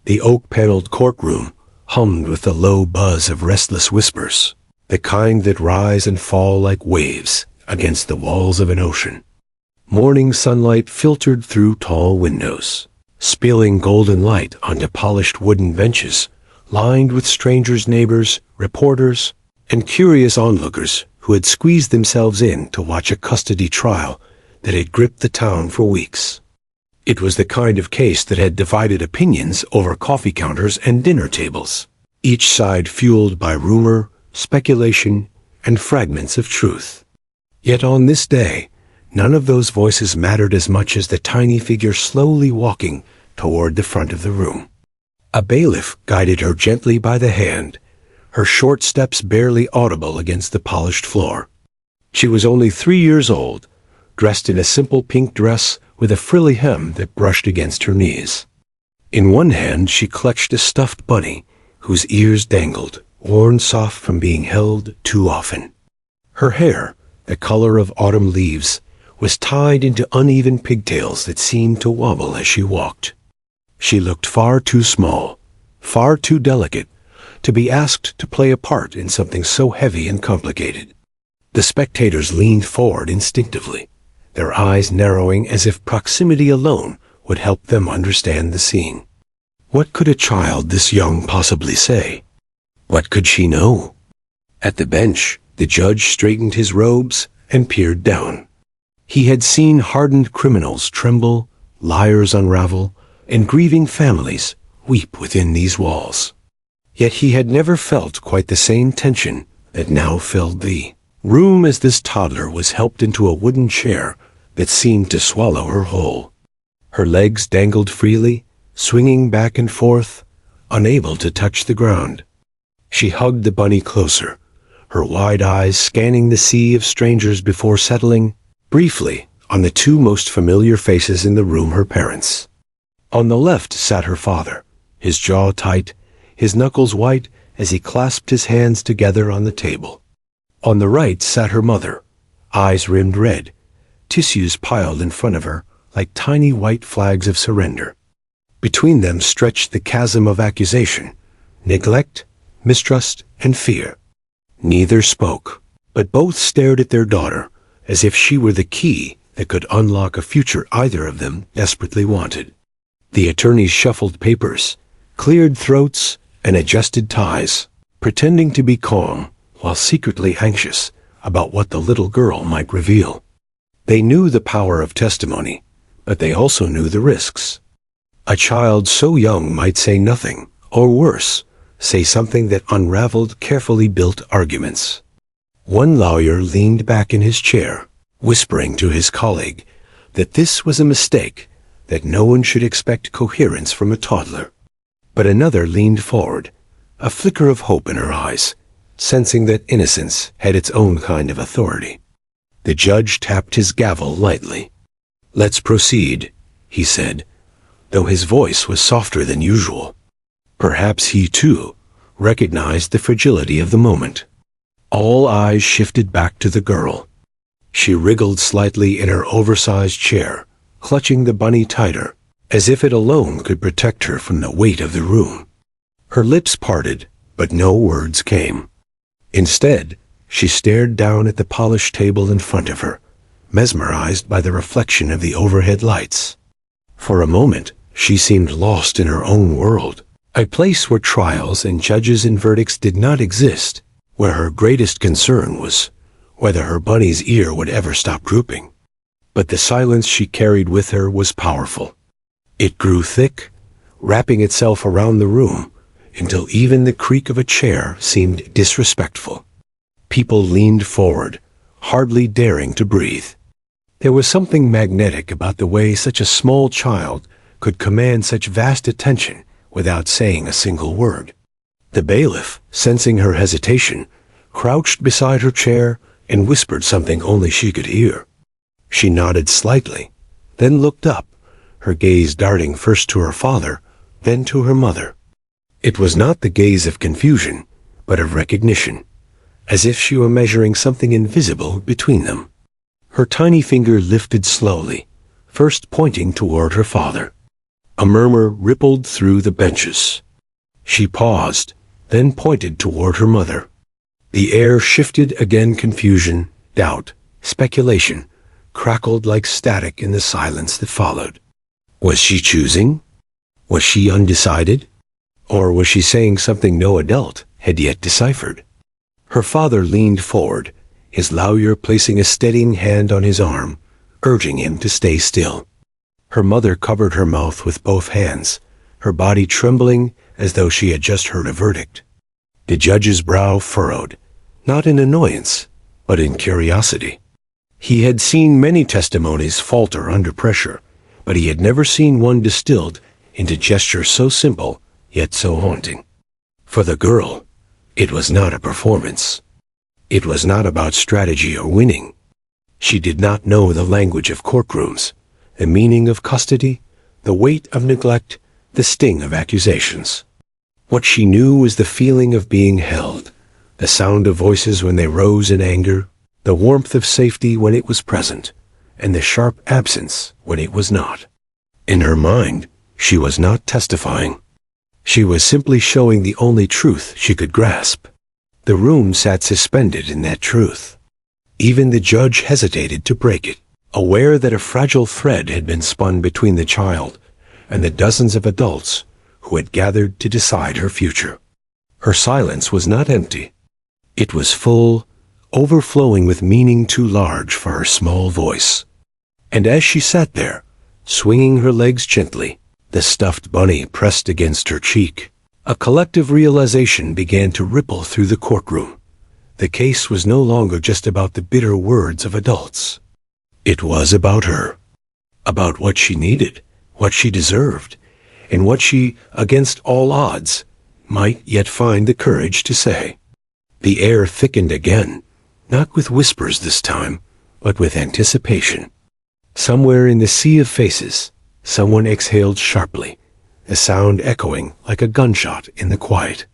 The oak-paneled courtroom hummed with the low buzz of restless whispers, the kind that rise and fall like waves against the walls of an ocean. Morning sunlight filtered through tall windows, spilling golden light onto polished wooden benches lined with strangers, neighbors, reporters, and curious onlookers who had squeezed themselves in to watch a custody trial that had gripped the town for weeks. It was the kind of case that had divided opinions over coffee counters and dinner tables, each side fueled by rumor, speculation, and fragments of truth. Yet on this day, none of those voices mattered as much as the tiny figure slowly walking toward the front of the room. A bailiff guided her gently by the hand, her short steps barely audible against the polished floor. She was only 3 years old, dressed in a simple pink dress with a frilly hem that brushed against her knees. In one hand she clutched a stuffed bunny whose ears dangled, worn soft from being held too often. Her hair, the color of autumn leaves, was tied into uneven pigtails that seemed to wobble as she walked. She looked far too small, far too delicate, to be asked to play a part in something so heavy and complicated. The spectators leaned forward instinctively, their eyes narrowing as if proximity alone would help them understand the scene. What could a child this young possibly say? What could she know? At the bench, the judge straightened his robes and peered down. He had seen hardened criminals tremble, liars unravel, and grieving families weep within these walls. Yet he had never felt quite the same tension that now filled the room as this toddler was helped into a wooden chair that seemed to swallow her whole. Her legs dangled freely, swinging back and forth, unable to touch the ground. She hugged the bunny closer, her wide eyes scanning the sea of strangers before settling, briefly, on the two most familiar faces in the room, her parents. On the left sat her father, his jaw tight, his knuckles white as he clasped his hands together on the table. On the right sat her mother, eyes rimmed red, tissues piled in front of her like tiny white flags of surrender. Between them stretched the chasm of accusation, neglect, mistrust, and fear. Neither spoke, but both stared at their daughter as if she were the key that could unlock a future either of them desperately wanted. The attorneys shuffled papers, cleared throats, and adjusted ties, pretending to be calm while secretly anxious about what the little girl might reveal. They knew the power of testimony, but they also knew the risks. A child so young might say nothing, or worse, say something that unraveled carefully built arguments. One lawyer leaned back in his chair, whispering to his colleague that this was a mistake, that no one should expect coherence from a toddler. But another leaned forward, a flicker of hope in her eyes, sensing that innocence had its own kind of authority. The judge tapped his gavel lightly. "Let's proceed," he said, though his voice was softer than usual. Perhaps he, too, recognized the fragility of the moment. All eyes shifted back to the girl. She wriggled slightly in her oversized chair, clutching the bunny tighter, as if it alone could protect her from the weight of the room. Her lips parted, but no words came. Instead, she stared down at the polished table in front of her, mesmerized by the reflection of the overhead lights. For a moment, she seemed lost in her own world, a place where trials and judges and verdicts did not exist, where her greatest concern was whether her bunny's ear would ever stop drooping. But the silence she carried with her was powerful. It grew thick, wrapping itself around the room, until even the creak of a chair seemed disrespectful. People leaned forward, hardly daring to breathe. There was something magnetic about the way such a small child could command such vast attention without saying a single word. The bailiff, sensing her hesitation, crouched beside her chair and whispered something only she could hear. She nodded slightly, then looked up, her gaze darting first to her father, then to her mother. It was not the gaze of confusion, but of recognition, as if she were measuring something invisible between them. Her tiny finger lifted slowly, first pointing toward her father. A murmur rippled through the benches. She paused, then pointed toward her mother. The air shifted again. Confusion, doubt, speculation crackled like static in the silence that followed. Was she choosing? Was she undecided? Or was she saying something no adult had yet deciphered? Her father leaned forward, his lawyer placing a steadying hand on his arm, urging him to stay still. Her mother covered her mouth with both hands, her body trembling as though she had just heard a verdict. The judge's brow furrowed, not in annoyance, but in curiosity. He had seen many testimonies falter under pressure, but he had never seen one distilled into gesture so simple, yet so haunting. For the girl, it was not a performance. It was not about strategy or winning. She did not know the language of courtrooms, the meaning of custody, the weight of neglect, the sting of accusations. What she knew was the feeling of being held, the sound of voices when they rose in anger, the warmth of safety when it was present, and the sharp absence when it was not. In her mind, she was not testifying. She was simply showing the only truth she could grasp. The room sat suspended in that truth. Even the judge hesitated to break it, aware that a fragile thread had been spun between the child and the dozens of adults who had gathered to decide her future. Her silence was not empty. It was full, overflowing with meaning too large for her small voice. And as she sat there, swinging her legs gently, the stuffed bunny pressed against her cheek, a collective realization began to ripple through the courtroom. The case was no longer just about the bitter words of adults. It was about her, about what she needed, what she deserved, and what she, against all odds, might yet find the courage to say. The air thickened again, not with whispers this time, but with anticipation. Somewhere in the sea of faces, someone exhaled sharply, a sound echoing like a gunshot in the quiet.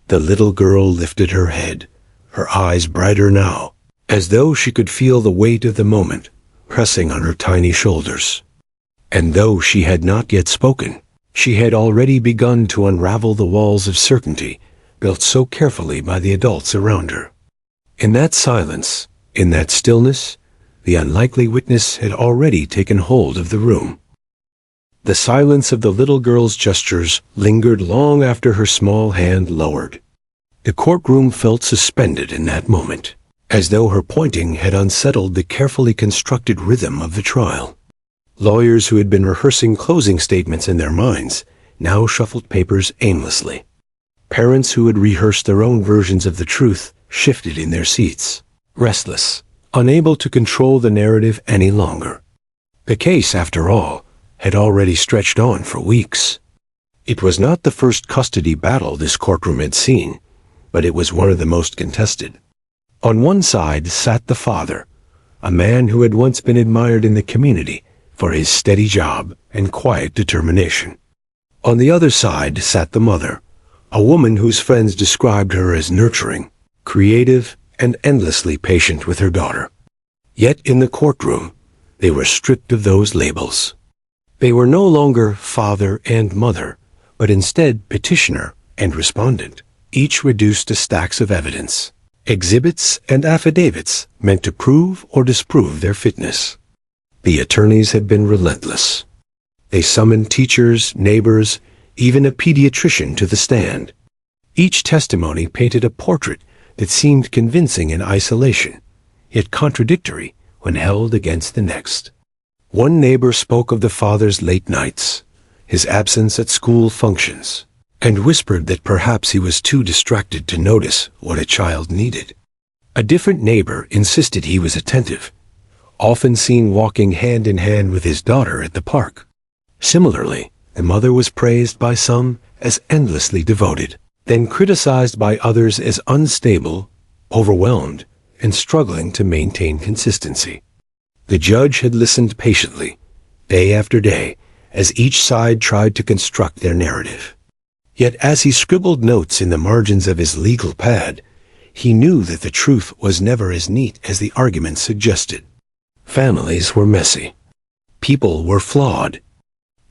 The little girl lifted her head, her eyes brighter now, as though she could feel the weight of the moment pressing on her tiny shoulders. And though she had not yet spoken, she had already begun to unravel the walls of certainty built so carefully by the adults around her. In that silence, in that stillness, the unlikely witness had already taken hold of the room. The silence of the little girl's gestures lingered long after her small hand lowered. The courtroom felt suspended in that moment, as though her pointing had unsettled the carefully constructed rhythm of the trial. Lawyers who had been rehearsing closing statements in their minds now shuffled papers aimlessly. Parents who had rehearsed their own versions of the truth shifted in their seats, restless, unable to control the narrative any longer. The case, after all, had already stretched on for weeks. It was not the first custody battle this courtroom had seen, but it was one of the most contested. On one side sat the father, a man who had once been admired in the community for his steady job and quiet determination. On the other side sat the mother, a woman whose friends described her as nurturing, creative, and endlessly patient with her daughter. Yet in the courtroom, they were stripped of those labels. They were no longer father and mother, but instead petitioner and respondent, each reduced to stacks of evidence, exhibits and affidavits meant to prove or disprove their fitness. The attorneys had been relentless. They summoned teachers, neighbors, even a pediatrician to the stand. Each testimony painted a portrait that seemed convincing in isolation, yet contradictory when held against the next. One neighbor spoke of the father's late nights, his absence at school functions, and whispered that perhaps he was too distracted to notice what a child needed. A different neighbor insisted he was attentive, often seen walking hand in hand with his daughter at the park. Similarly, the mother was praised by some as endlessly devoted, then criticized by others as unstable, overwhelmed, and struggling to maintain consistency. The judge had listened patiently, day after day, as each side tried to construct their narrative. Yet as he scribbled notes in the margins of his legal pad, he knew that the truth was never as neat as the arguments suggested. Families were messy. People were flawed.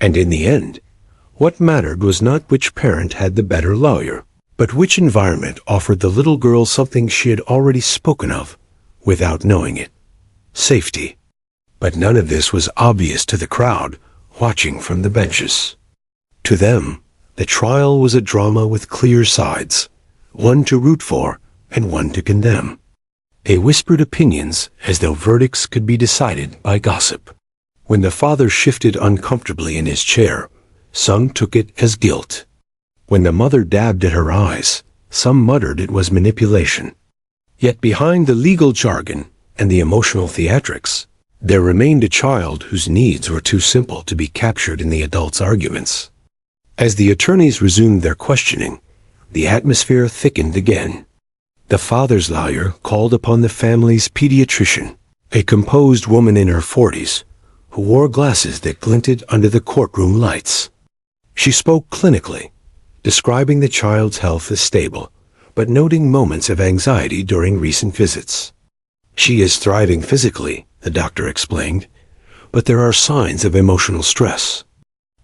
And in the end, What mattered was not which parent had the better lawyer, but which environment offered the little girl something she had already spoken of, without knowing it: safety. But none of this was obvious to the crowd watching from the benches. To them, the trial was a drama with clear sides, one to root for and one to condemn. They whispered opinions as though verdicts could be decided by gossip. When the father shifted uncomfortably in his chair, some took it as guilt. When the mother dabbed at her eyes, some muttered it was manipulation. Yet behind the legal jargon and the emotional theatrics, there remained a child whose needs were too simple to be captured in the adults' arguments. As the attorneys resumed their questioning, the atmosphere thickened again. The father's lawyer called upon the family's pediatrician, a composed woman in her 40s, who wore glasses that glinted under the courtroom lights. She spoke clinically, describing the child's health as stable, but noting moments of anxiety during recent visits. She is thriving physically, the doctor explained, but there are signs of emotional stress.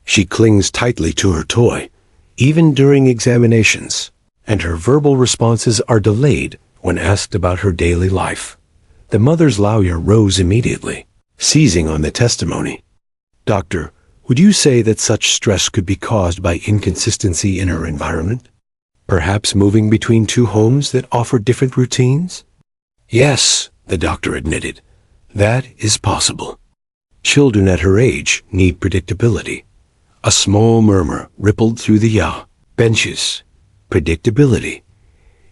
She clings tightly to her toy, even during examinations, and her verbal responses are delayed when asked about her daily life. The mother's lawyer rose immediately, seizing on the testimony. "Doctor, would you say that such stress could be caused by inconsistency in her environment? Perhaps moving between two homes that offer different routines?" "Yes," the doctor admitted. "That is possible. Children at her age need predictability." A small murmur rippled through the benches. Predictability.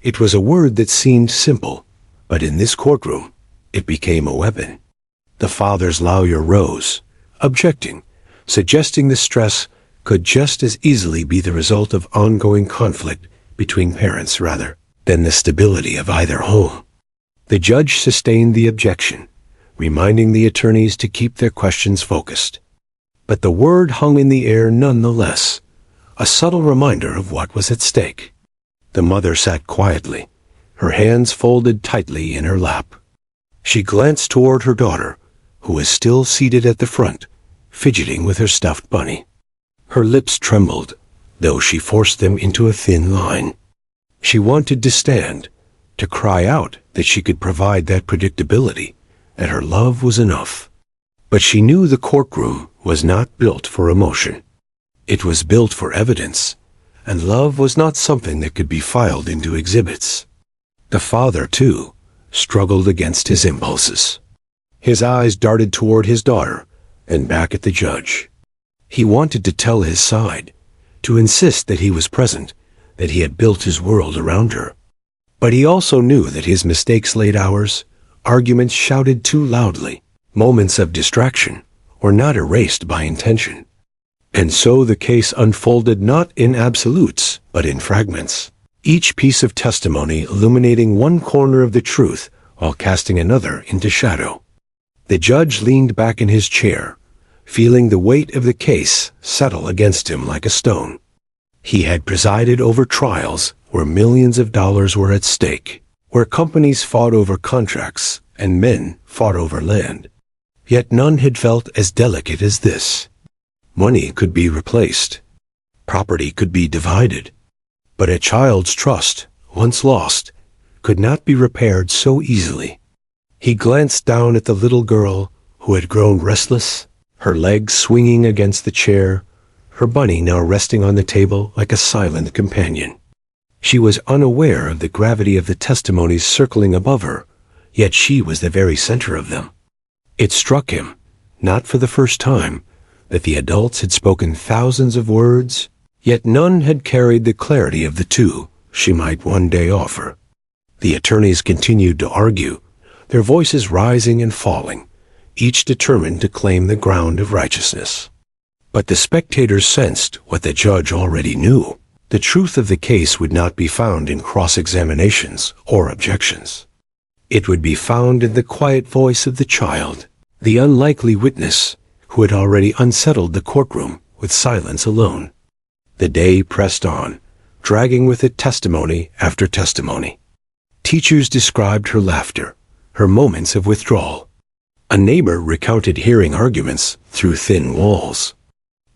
It was a word that seemed simple, but in this courtroom, it became a weapon. The father's lawyer rose, objecting, suggesting the stress could just as easily be the result of ongoing conflict between parents rather than the stability of either home. The judge sustained the objection, reminding the attorneys to keep their questions focused. But the word hung in the air nonetheless, a subtle reminder of what was at stake. The mother sat quietly, her hands folded tightly in her lap. She glanced toward her daughter, who was still seated at the front, fidgeting with her stuffed bunny. Her lips trembled, though she forced them into a thin line. She wanted to stand, to cry out that she could provide that predictability, that her love was enough. But she knew the courtroom was not built for emotion. It was built for evidence, and love was not something that could be filed into exhibits. The father, too, struggled against his impulses. His eyes darted toward his daughter and back at the judge. He wanted to tell his side, to insist that he was present, that he had built his world around her. But he also knew that his mistakes late hours, arguments shouted too loudly, moments of distraction, were not erased by intention. And so the case unfolded not in absolutes, but in fragments, each piece of testimony illuminating one corner of the truth while casting another into shadow. The judge leaned back in his chair, feeling the weight of the case settle against him like a stone. He had presided over trials where millions of dollars were at stake, where companies fought over contracts and men fought over land. Yet none had felt as delicate as this. Money could be replaced. Property could be divided. But a child's trust, once lost, could not be repaired so easily. He glanced down at the little girl who had grown restless, her legs swinging against the chair, her bunny now resting on the table like a silent companion. She was unaware of the gravity of the testimonies circling above her, yet she was the very center of them. It struck him, not for the first time, that the adults had spoken thousands of words, yet none had carried the clarity of the two she might one day offer. The attorneys continued to argue, their voices rising and falling, each determined to claim the ground of righteousness. But the spectators sensed what the judge already knew. The truth of the case would not be found in cross-examinations or objections. It would be found in the quiet voice of the child, the unlikely witness who had already unsettled the courtroom with silence alone. The day pressed on, dragging with it testimony after testimony. Teachers described her laughter, her moments of withdrawal. A neighbor recounted hearing arguments through thin walls.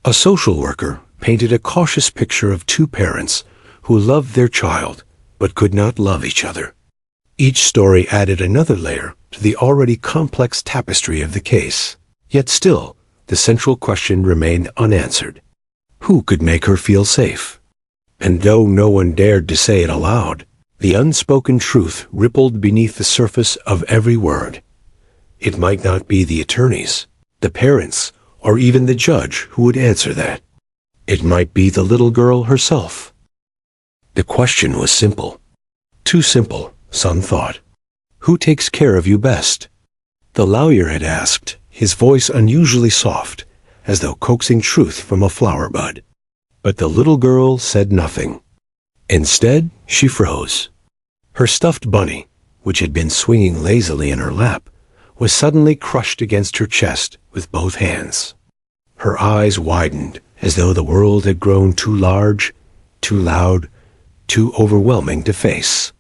A social worker painted a cautious picture of two parents who loved their child but could not love each other. Each story added another layer to the already complex tapestry of the case. Yet still, the central question remained unanswered. Who could make her feel safe? And though no one dared to say it aloud, the unspoken truth rippled beneath the surface of every word. It might not be the attorneys, the parents, or even the judge who would answer that. It might be the little girl herself. The question was simple. Too simple, some thought. Who takes care of you best? The lawyer had asked, his voice unusually soft, as though coaxing truth from a flower bud. But the little girl said nothing. Instead, she froze. Her stuffed bunny, which had been swinging lazily in her lap, was suddenly crushed against her chest with both hands. Her eyes widened as though the world had grown too large, too loud, too overwhelming to face.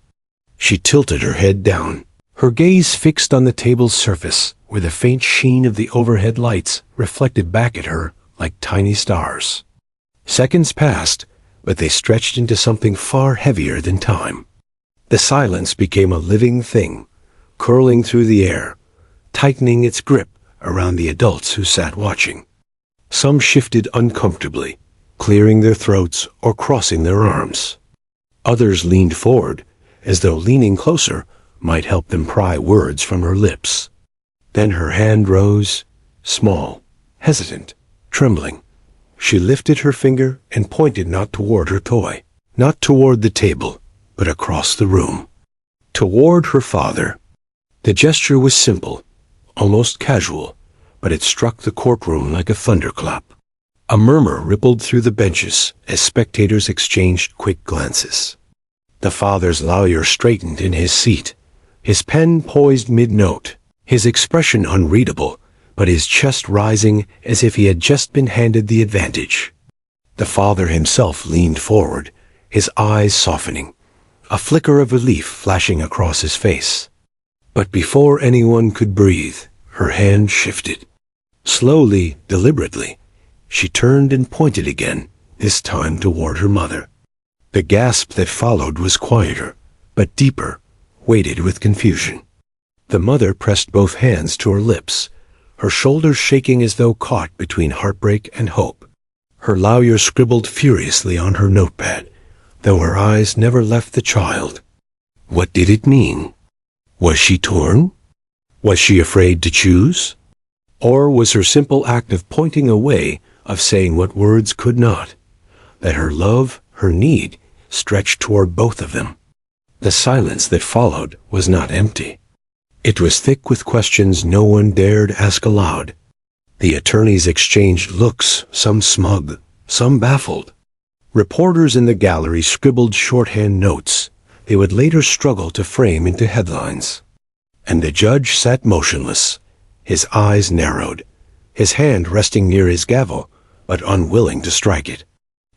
She tilted her head down, her gaze fixed on the table's surface, where the faint sheen of the overhead lights reflected back at her like tiny stars. Seconds passed, but they stretched into something far heavier than time. The silence became a living thing, curling through the air, tightening its grip around the adults who sat watching. Some shifted uncomfortably, clearing their throats or crossing their arms. Others leaned forward, as though leaning closer might help them pry words from her lips. Then her hand rose, small, hesitant, trembling. She lifted her finger and pointed not toward her toy, not toward the table, but across the room, toward her father. The gesture was simple, almost casual, but it struck the courtroom like a thunderclap. A murmur rippled through the benches as spectators exchanged quick glances. The father's lawyer straightened in his seat, his pen poised mid-note, his expression unreadable, but his chest rising as if he had just been handed the advantage. The father himself leaned forward, his eyes softening, a flicker of relief flashing across his face. But before anyone could breathe, her hand shifted. Slowly, deliberately, she turned and pointed again, this time toward her mother. The gasp that followed was quieter, but deeper, weighted with confusion. The mother pressed both hands to her lips, her shoulders shaking as though caught between heartbreak and hope. Her lawyer scribbled furiously on her notepad, though her eyes never left the child. What did it mean? Was she torn? Was she afraid to choose? Or was her simple act of pointing away, of saying what words could not, that her love, her need, stretched toward both of them? The silence that followed was not empty. It was thick with questions no one dared ask aloud. The attorneys exchanged looks, some smug, some baffled. Reporters in the gallery scribbled shorthand notes they would later struggle to frame into headlines. And the judge sat motionless, his eyes narrowed, his hand resting near his gavel, but unwilling to strike it.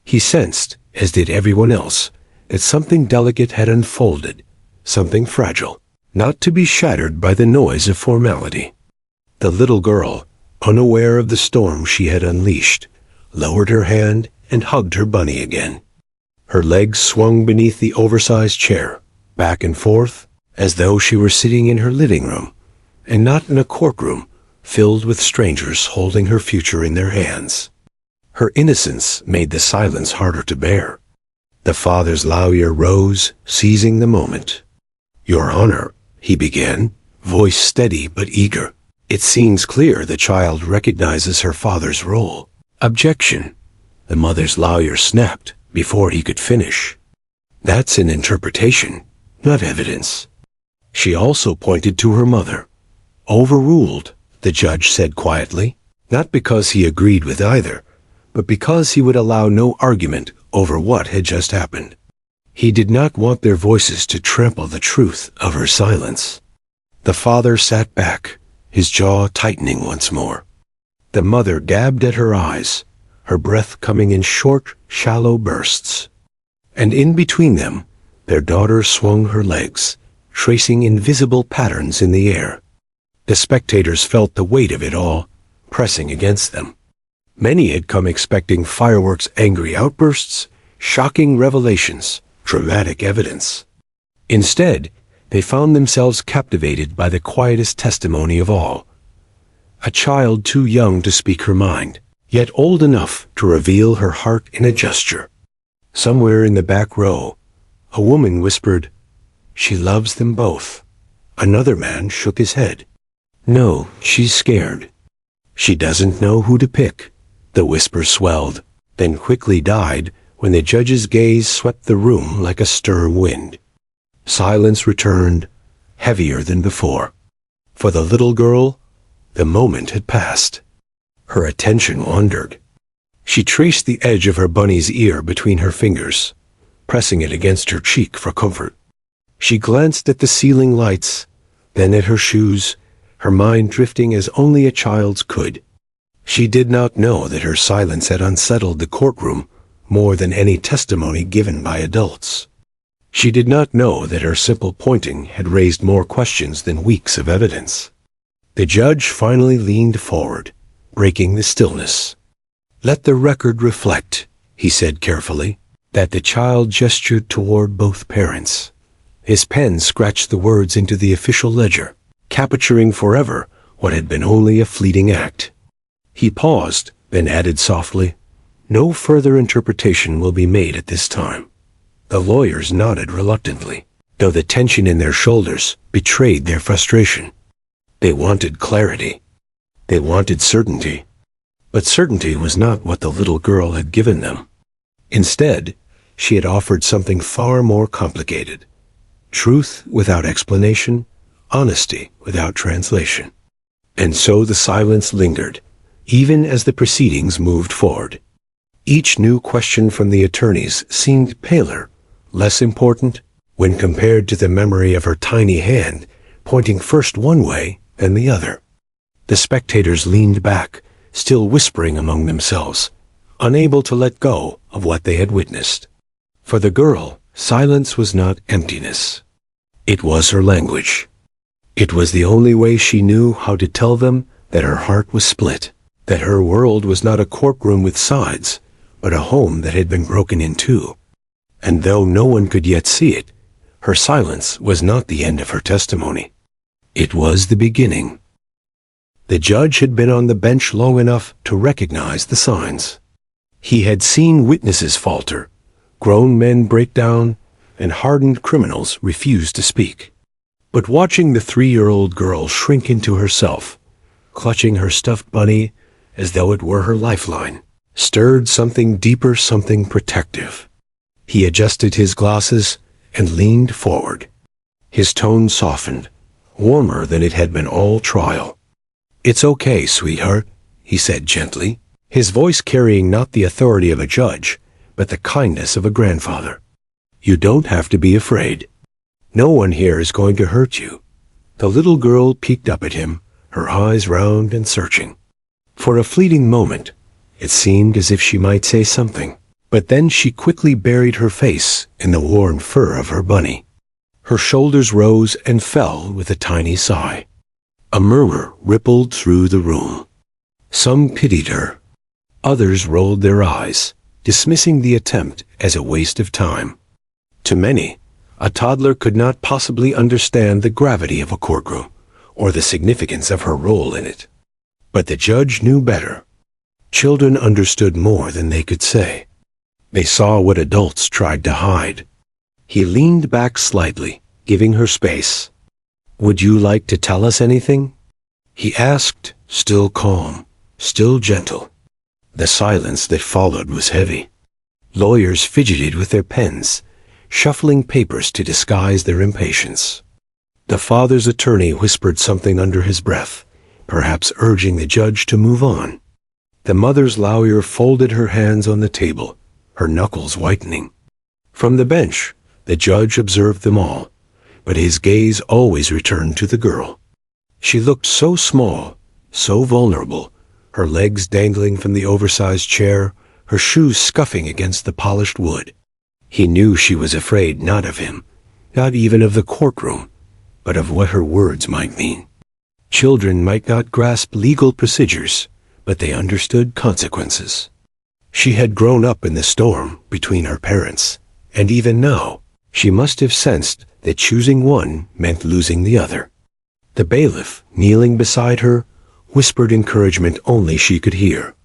He sensed, as did everyone else, that something delicate had unfolded, something fragile, not to be shattered by the noise of formality. The little girl, unaware of the storm she had unleashed, lowered her hand and hugged her bunny again. Her legs swung beneath the oversized chair, back and forth, as though she were sitting in her living room, and not in a courtroom filled with strangers holding her future in their hands. Her innocence made the silence harder to bear. The father's lawyer rose, seizing the moment. "Your Honor," he began, voice steady but eager. "It seems clear the child recognizes her father's role." "Objection," the mother's lawyer snapped before he could finish. "That's an interpretation, not evidence." She also pointed to her mother. "Overruled," the judge said quietly, not because he agreed with either, but because he would allow no argument over what had just happened. He did not want their voices to trample the truth of her silence. The father sat back, his jaw tightening once more. The mother dabbed at her eyes, her breath coming in short, shallow bursts. And in between them, their daughter swung her legs, tracing invisible patterns in the air. The spectators felt the weight of it all, pressing against them. Many had come expecting fireworks, angry outbursts, shocking revelations, dramatic evidence. Instead, they found themselves captivated by the quietest testimony of all. A child too young to speak her mind, yet old enough to reveal her heart in a gesture. Somewhere in the back row, a woman whispered, "She loves them both." Another man shook his head. "No, she's scared. She doesn't know who to pick." The whisper swelled, then quickly died when the judge's gaze swept the room like a stern wind. Silence returned, heavier than before. For the little girl, the moment had passed. Her attention wandered. She traced the edge of her bunny's ear between her fingers, pressing it against her cheek for comfort. She glanced at the ceiling lights, then at her shoes, her mind drifting as only a child's could. She did not know that her silence had unsettled the courtroom more than any testimony given by adults. She did not know that her simple pointing had raised more questions than weeks of evidence. The judge finally leaned forward, breaking the stillness. "Let the record reflect," he said carefully, that the child gestured toward both parents. His pen scratched the words into the official ledger, capturing forever what had been only a fleeting act. He paused, then added softly, "No further interpretation will be made at this time." The lawyers nodded reluctantly, though the tension in their shoulders betrayed their frustration. They wanted clarity. They wanted certainty. But certainty was not what the little girl had given them. Instead, she had offered something far more complicated. Truth without explanation, honesty without translation. And so the silence lingered, even as the proceedings moved forward. Each new question from the attorneys seemed paler, less important, when compared to the memory of her tiny hand pointing first one way, then the other. The spectators leaned back, still whispering among themselves, unable to let go of what they had witnessed. For the girl, silence was not emptiness. It was her language. It was the only way she knew how to tell them that her heart was split, that her world was not a courtroom with sides, but a home that had been broken in two. And though no one could yet see it, her silence was not the end of her testimony. It was the beginning. The judge had been on the bench long enough to recognize the signs. He had seen witnesses falter, grown men break down, and hardened criminals refuse to speak. But watching the 3-year-old girl shrink into herself, clutching her stuffed bunny as though it were her lifeline, stirred something deeper, something protective. He adjusted his glasses and leaned forward. His tone softened, warmer than it had been all trial. "It's okay, sweetheart," he said gently, his voice carrying not the authority of a judge, but the kindness of a grandfather. "You don't have to be afraid. No one here is going to hurt you." The little girl peeked up at him, her eyes round and searching. For a fleeting moment, it seemed as if she might say something, but then she quickly buried her face in the worn fur of her bunny. Her shoulders rose and fell with a tiny sigh. A murmur rippled through the room. Some pitied her. Others rolled their eyes, dismissing the attempt as a waste of time. To many, a toddler could not possibly understand the gravity of a courtroom or the significance of her role in it. But the judge knew better. Children understood more than they could say. They saw what adults tried to hide. He leaned back slightly, giving her space. "Would you like to tell us anything?" he asked, still calm, still gentle. The silence that followed was heavy. Lawyers fidgeted with their pens, shuffling papers to disguise their impatience. The father's attorney whispered something under his breath, perhaps urging the judge to move on. The mother's lawyer folded her hands on the table, her knuckles whitening. From the bench, the judge observed them all, but his gaze always returned to the girl. She looked so small, so vulnerable, her legs dangling from the oversized chair, her shoes scuffing against the polished wood. He knew she was afraid not of him, not even of the courtroom, but of what her words might mean. Children might not grasp legal procedures, but they understood consequences. She had grown up in the storm between her parents, and even now, she must have sensed that choosing one meant losing the other. The bailiff, kneeling beside her, whispered encouragement only she could hear.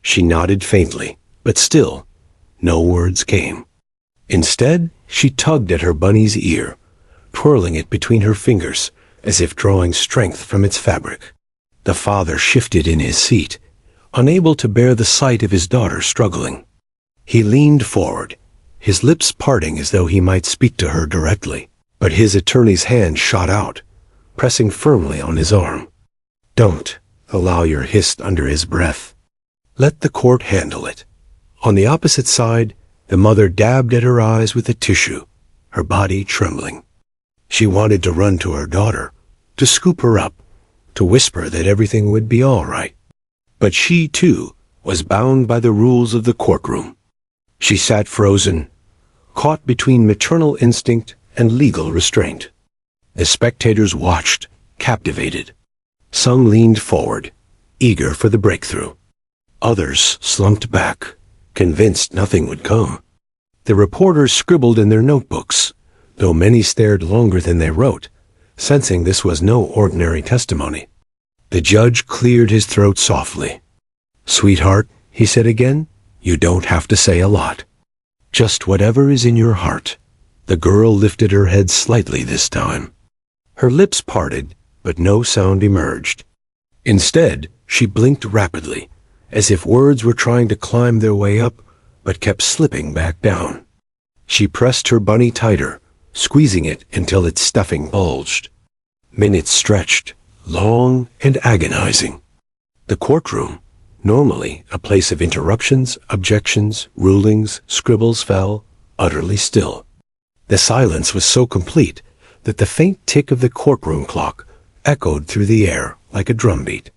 She nodded faintly, but still, no words came. Instead, she tugged at her bunny's ear, twirling it between her fingers as if drawing strength from its fabric. The father shifted in his seat, unable to bear the sight of his daughter struggling. He leaned forward, his lips parting as though he might speak to her directly, but his attorney's hand shot out, pressing firmly on his arm. "Don't," the lawyer hissed under his breath. "Let the court handle it." On the opposite side, the mother dabbed at her eyes with a tissue, her body trembling. She wanted to run to her daughter, to scoop her up, to whisper that everything would be all right. But she, too, was bound by the rules of the courtroom. She sat frozen, caught between maternal instinct and legal restraint. The spectators watched, captivated. Some leaned forward, eager for the breakthrough. Others slumped back, convinced nothing would come. The reporters scribbled in their notebooks, though many stared longer than they wrote, sensing this was no ordinary testimony. The judge cleared his throat softly. "Sweetheart," he said again, "you don't have to say a lot. Just whatever is in your heart." The girl lifted her head slightly this time. Her lips parted, but no sound emerged. Instead, she blinked rapidly, as if words were trying to climb their way up, but kept slipping back down. She pressed her bunny tighter, squeezing it until its stuffing bulged. Minutes stretched, long and agonizing. The courtroom, normally a place of interruptions, objections, rulings, scribbles, fell utterly still. The silence was so complete that the faint tick of the courtroom clock echoed through the air like a drumbeat.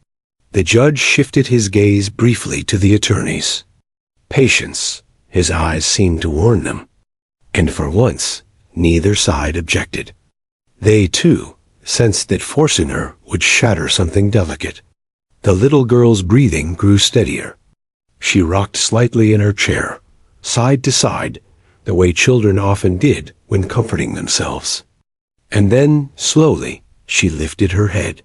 The judge shifted his gaze briefly to the attorneys. Patience, his eyes seemed to warn them. And for once, neither side objected. They, too, sensed that forcing her would shatter something delicate. The little girl's breathing grew steadier. She rocked slightly in her chair, side to side, the way children often did when comforting themselves. And then, slowly, she lifted her head.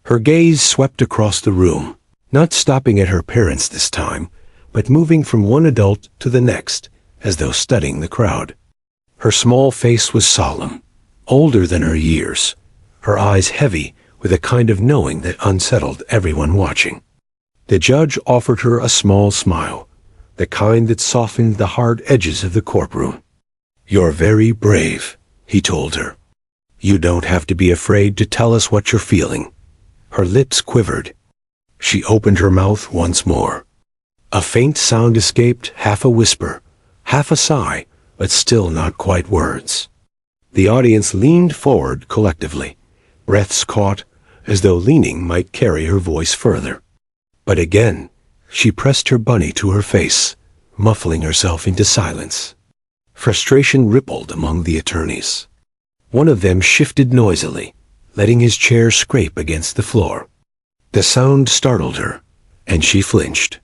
Her gaze swept across the room, not stopping at her parents this time, but moving from one adult to the next, as though studying the crowd. Her small face was solemn, older than her years, her eyes heavy with a kind of knowing that unsettled everyone watching. The judge offered her a small smile, the kind that softened the hard edges of the courtroom. "You're very brave," he told her. "You don't have to be afraid to tell us what you're feeling." Her lips quivered. She opened her mouth once more. A faint sound escaped, half a whisper, half a sigh, but still not quite words. The audience leaned forward collectively, breaths caught, as though leaning might carry her voice further. But again, she pressed her bunny to her face, muffling herself into silence. Frustration rippled among the attorneys. One of them shifted noisily, letting his chair scrape against the floor. The sound startled her, and she flinched.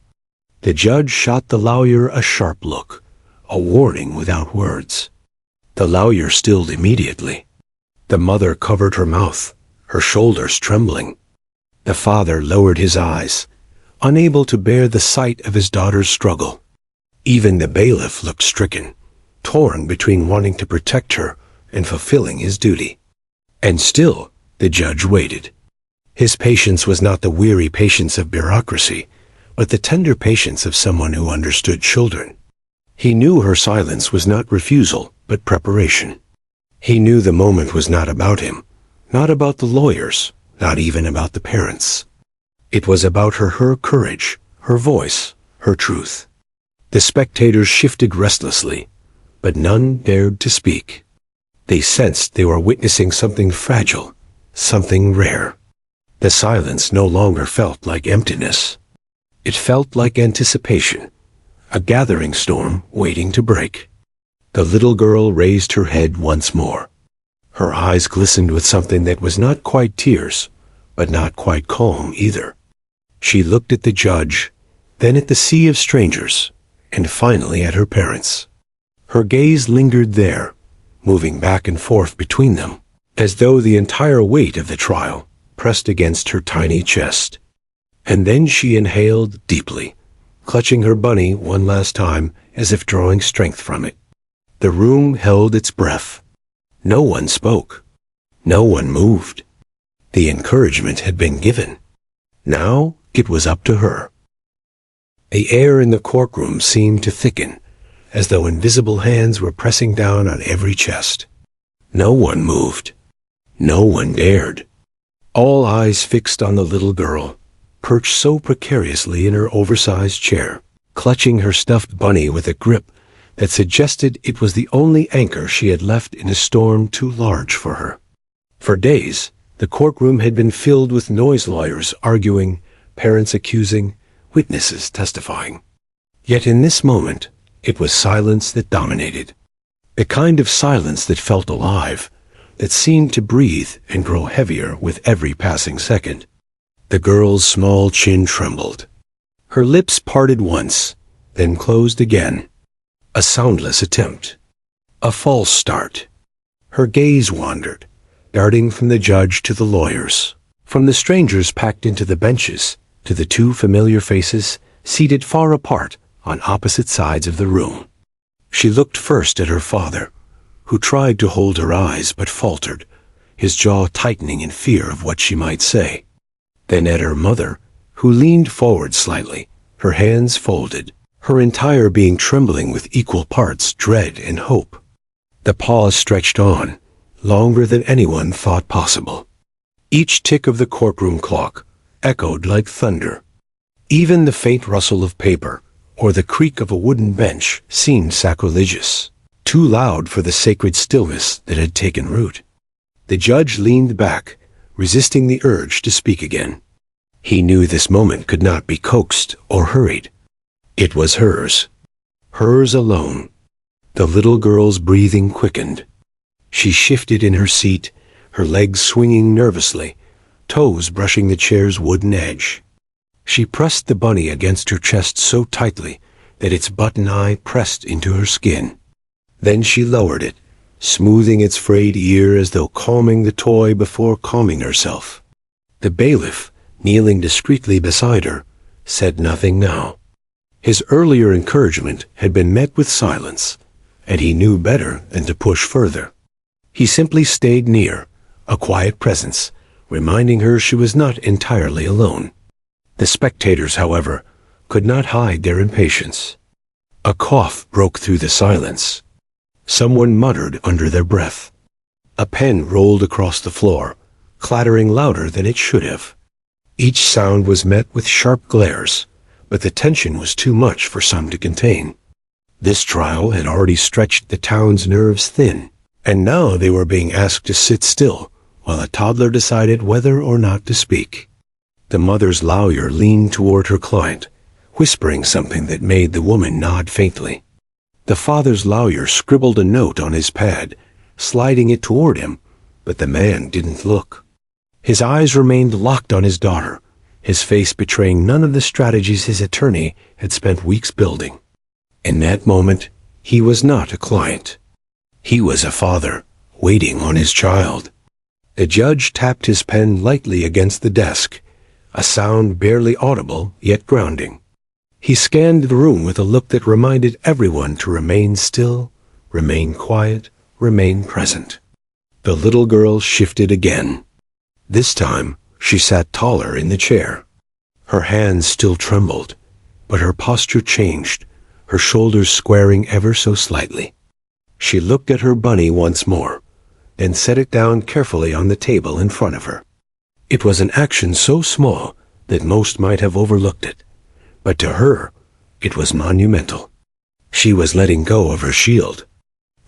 The judge shot the lawyer a sharp look, a warning without words. The lawyer stilled immediately. The mother covered her mouth, her shoulders trembling. The father lowered his eyes, unable to bear the sight of his daughter's struggle. Even the bailiff looked stricken, torn between wanting to protect her and fulfilling his duty. And still, the judge waited. His patience was not the weary patience of bureaucracy, but the tender patience of someone who understood children. He knew her silence was not refusal, but preparation. He knew the moment was not about him, not about the lawyers, not even about the parents. It was about her courage, her voice, her truth. The spectators shifted restlessly, but none dared to speak. They sensed they were witnessing something fragile, something rare. The silence no longer felt like emptiness. It felt like anticipation, a gathering storm waiting to break. The little girl raised her head once more. Her eyes glistened with something that was not quite tears, but not quite calm either. She looked at the judge, then at the sea of strangers, and finally at her parents. Her gaze lingered there, moving back and forth between them, as though the entire weight of the trial pressed against her tiny chest. And then she inhaled deeply, clutching her bunny one last time as if drawing strength from it. The room held its breath. No one spoke. No one moved. The encouragement had been given. Now it was up to her. The air in the courtroom seemed to thicken, as though invisible hands were pressing down on every chest. No one moved. No one dared. All eyes fixed on the little girl, perched so precariously in her oversized chair, clutching her stuffed bunny with a grip that suggested it was the only anchor she had left in a storm too large for her. For days, the courtroom had been filled with noise lawyers arguing, parents accusing, witnesses testifying. Yet in this moment, it was silence that dominated. A kind of silence that felt alive, that seemed to breathe and grow heavier with every passing second. The girl's small chin trembled. Her lips parted once, then closed again. A soundless attempt. A false start. Her gaze wandered, darting from the judge to the lawyers, from the strangers packed into the benches to the two familiar faces seated far apart on opposite sides of the room. She looked first at her father, who tried to hold her eyes but faltered, his jaw tightening in fear of what she might say. Then at her mother, who leaned forward slightly, her hands folded, her entire being trembling with equal parts dread and hope. The pause stretched on, longer than anyone thought possible. Each tick of the courtroom clock echoed like thunder. Even the faint rustle of paper or the creak of a wooden bench seemed sacrilegious, too loud for the sacred stillness that had taken root. The judge leaned back, resisting the urge to speak again. He knew this moment could not be coaxed or hurried. It was hers. Hers alone. The little girl's breathing quickened. She shifted in her seat, her legs swinging nervously, toes brushing the chair's wooden edge. She pressed the bunny against her chest so tightly that its button eye pressed into her skin. Then she lowered it, smoothing its frayed ear as though calming the toy before calming herself. The bailiff, kneeling discreetly beside her, said nothing now. His earlier encouragement had been met with silence, and he knew better than to push further. He simply stayed near, a quiet presence, reminding her she was not entirely alone. The spectators, however, could not hide their impatience. A cough broke through the silence. Someone muttered under their breath. A pen rolled across the floor, clattering louder than it should have. Each sound was met with sharp glares, but the tension was too much for some to contain. This trial had already stretched the town's nerves thin, and now they were being asked to sit still while a toddler decided whether or not to speak. The mother's lawyer leaned toward her client, whispering something that made the woman nod faintly. The father's lawyer scribbled a note on his pad, sliding it toward him, but the man didn't look. His eyes remained locked on his daughter, his face betraying none of the strategies his attorney had spent weeks building. In that moment, he was not a client. He was a father, waiting on his child. The judge tapped his pen lightly against the desk, a sound barely audible yet grounding. He scanned the room with a look that reminded everyone to remain still, remain quiet, remain present. The little girl shifted again. This time, she sat taller in the chair. Her hands still trembled, but her posture changed, her shoulders squaring ever so slightly. She looked at her bunny once more, then set it down carefully on the table in front of her. It was an action so small that most might have overlooked it, but to her, it was monumental. She was letting go of her shield.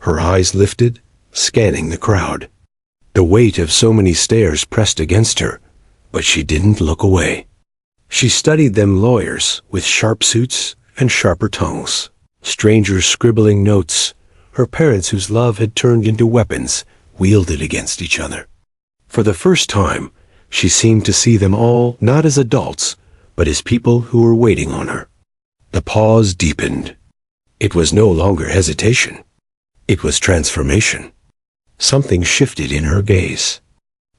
Her eyes lifted, scanning the crowd. The weight of so many stares pressed against her, but she didn't look away. She studied them lawyers with sharp suits and sharper tongues, strangers scribbling notes, her parents whose love had turned into weapons, wielded against each other. For the first time, she seemed to see them all not as adults, but as people who were waiting on her. The pause deepened. It was no longer hesitation. It was transformation. Something shifted in her gaze.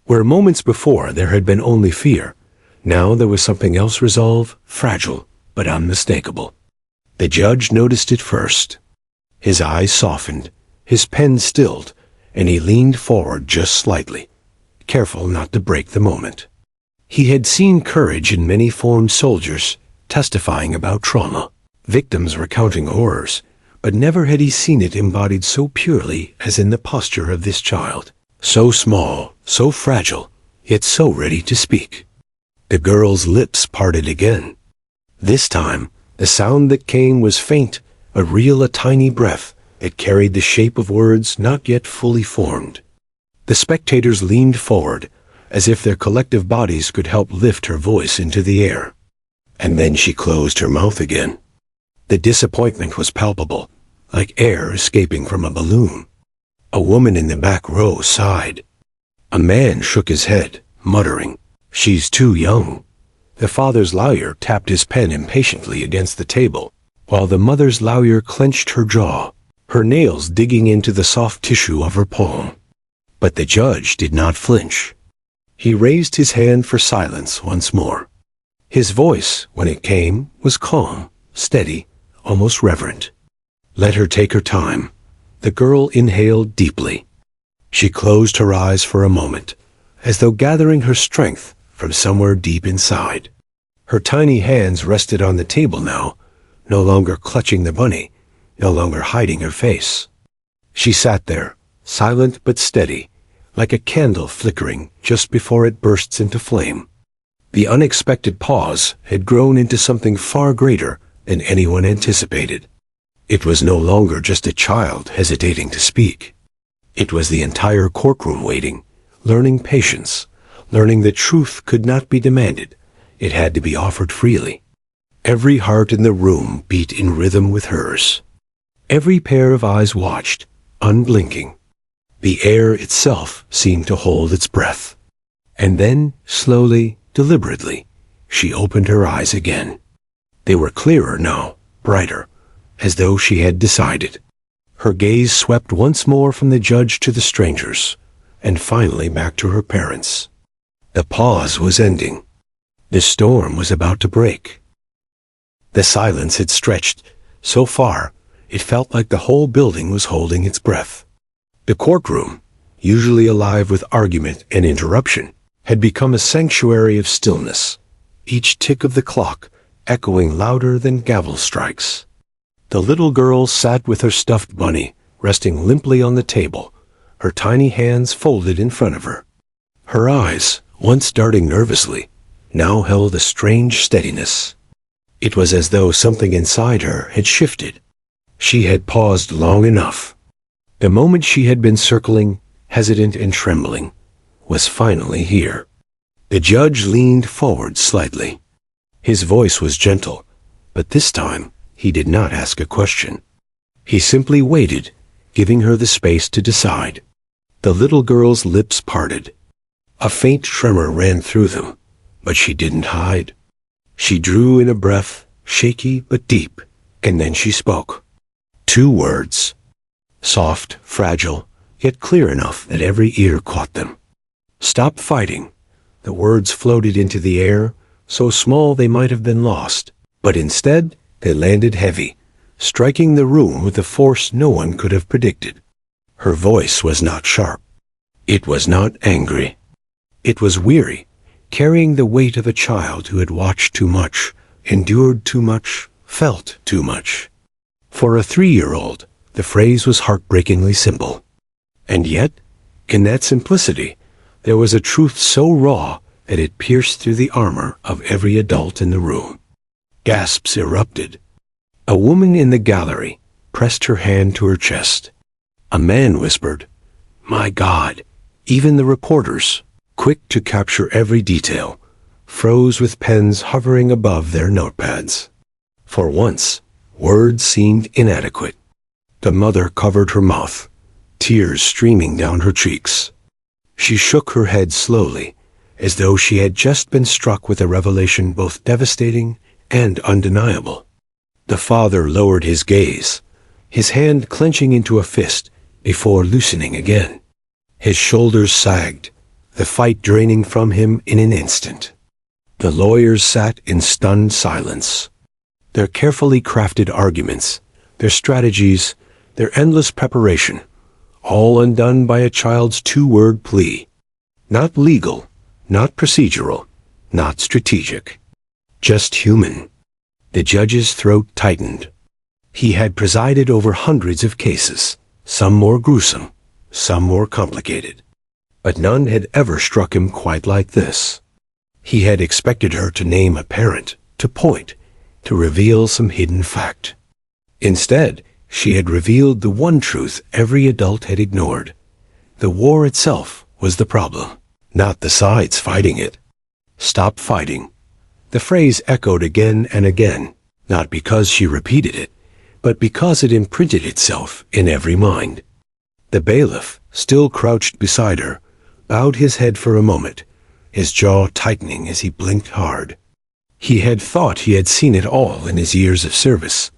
Where moments before there had been only fear, now there was something else, resolve, fragile but unmistakable. The judge noticed it first. His eyes softened, his pen stilled, and he leaned forward just slightly, careful not to break the moment. He had seen courage in many formed soldiers testifying about trauma, victims recounting horrors, but never had he seen it embodied so purely as in the posture of this child, so small, so fragile, yet so ready to speak. The girl's lips parted again. This time, the sound that came was faint, but real, a tiny breath. It carried the shape of words not yet fully formed. The spectators leaned forward, as if their collective bodies could help lift her voice into the air. And then she closed her mouth again. The disappointment was palpable, like air escaping from a balloon. A woman in the back row sighed. A man shook his head, muttering, "She's too young." The father's lawyer tapped his pen impatiently against the table, while the mother's lawyer clenched her jaw, her nails digging into the soft tissue of her palm. But the judge did not flinch. He raised his hand for silence once more. His voice, when it came, was calm, steady, almost reverent. Let her take her time. The girl inhaled deeply. She closed her eyes for a moment, as though gathering her strength from somewhere deep inside. Her tiny hands rested on the table now, no longer clutching the bunny, no longer hiding her face. She sat there, silent but steady, like a candle flickering just before it bursts into flame. The unexpected pause had grown into something far greater than anyone anticipated. It was no longer just a child hesitating to speak. It was the entire courtroom waiting, learning patience, learning that truth could not be demanded. It had to be offered freely. Every heart in the room beat in rhythm with hers. Every pair of eyes watched, unblinking. The air itself seemed to hold its breath. And then, slowly, deliberately, she opened her eyes again. They were clearer now, brighter, as though she had decided. Her gaze swept once more from the judge to the strangers, and finally back to her parents. The pause was ending. The storm was about to break. The silence had stretched so far, it felt like the whole building was holding its breath. The courtroom, usually alive with argument and interruption, had become a sanctuary of stillness, each tick of the clock echoing louder than gavel strikes. The little girl sat with her stuffed bunny resting limply on the table, her tiny hands folded in front of her. Her eyes, once darting nervously, now held a strange steadiness. It was as though something inside her had shifted. She had paused long enough. The moment she had been circling, hesitant and trembling, was finally here. The judge leaned forward slightly. His voice was gentle, but this time he did not ask a question. He simply waited, giving her the space to decide. The little girl's lips parted. A faint tremor ran through them, but she didn't hide. She drew in a breath, shaky but deep, and then she spoke. 2 words. Soft, fragile, yet clear enough that every ear caught them. Stop fighting. The words floated into the air, so small they might have been lost, but instead they landed heavy, striking the room with a force no one could have predicted. Her voice was not sharp. It was not angry. It was weary, carrying the weight of a child who had watched too much, endured too much, felt too much. For a 3-year-old, the phrase was heartbreakingly simple. And yet, in that simplicity, there was a truth so raw that it pierced through the armor of every adult in the room. Gasps erupted. A woman in the gallery pressed her hand to her chest. A man whispered, "My God." Even the reporters, quick to capture every detail, froze with pens hovering above their notepads. For once, words seemed inadequate. The mother covered her mouth, tears streaming down her cheeks. She shook her head slowly, as though she had just been struck with a revelation both devastating and undeniable. The father lowered his gaze, his hand clenching into a fist before loosening again. His shoulders sagged, the fight draining from him in an instant. The lawyers sat in stunned silence. Their carefully crafted arguments, their strategies, their endless preparation, all undone by a child's two-word plea. Not legal, not procedural, not strategic. Just human. The judge's throat tightened. He had presided over hundreds of cases, some more gruesome, some more complicated. But none had ever struck him quite like this. He had expected her to name a parent, to point, to reveal some hidden fact. Instead, she had revealed the one truth every adult had ignored. The war itself was the problem, not the sides fighting it. Stop fighting. The phrase echoed again and again, not because she repeated it, but because it imprinted itself in every mind. The bailiff, still crouched beside her, bowed his head for a moment, his jaw tightening as he blinked hard. He had thought he had seen it all in his years of service,